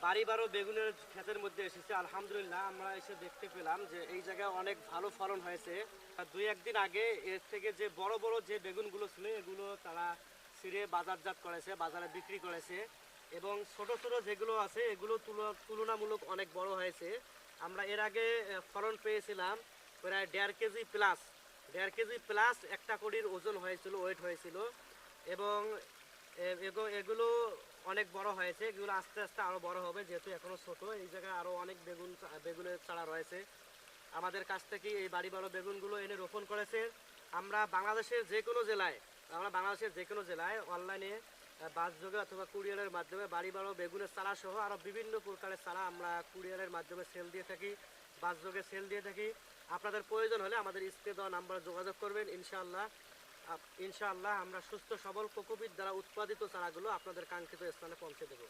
বাড়ি বারো বেগুনের ক্ষেতের মধ্যে এসেছে। আলহামদুলিল্লাহ আমরা এসে দেখতে পেলাম যে এই জায়গায় অনেক ভালো ফলন হয়েছে। আর দুই একদিন আগে এর থেকে যে বড় বড় যে বেগুনগুলো ছিল এগুলো তারা ছিঁড়ে বাজারজাত করেছে, বাজারে বিক্রি করেছে। এবং ছোট ছোট যেগুলো আছে এগুলো তুলনামূলক অনেক বড় হয়েছে। আমরা এর আগে ফলন পেয়েছিলাম প্রায় 1.5 কেজি প্লাস। 1.5 কেজি প্লাস একটা কড়ির ওজন হয়েছিল, ওয়েট হয়েছিল। এবং এগুলো অনেক বড় হয়েছে। এগুলো আস্তে আস্তে আরো বড় হবে, যেহেতু এখনো ছোট। এই জায়গায় আরো অনেক বেগুনের চারা রয়েছে। আমাদের কাছ থেকে এই বাড়ি বড় বেগুনগুলো এনে রোপণ করেছে। আমরা বাংলাদেশের যে কোনো জেলায় অনলাইনে বাস যোগে অথবা কুরিয়ারের মাধ্যমে বাড়ি বড় বেগুনের চারা সহ আরো বিভিন্ন প্রকারের চারা আমরা কুরিয়ারের মাধ্যমে সেল দিয়ে থাকি, বাস যোগে সেল দিয়ে থাকি। আপনাদের প্রয়োজন হলে আমাদের স্ক্রিনে দেওয়া নাম্বারে যোগাযোগ করবেন। ইনশাআল্লাহ আমরা সুস্থ সবল কোকোপিট দ্বারা উৎপাদিত চারাগুলো আপনাদের কাঙ্ক্ষিত স্থানে পৌঁছে দেব।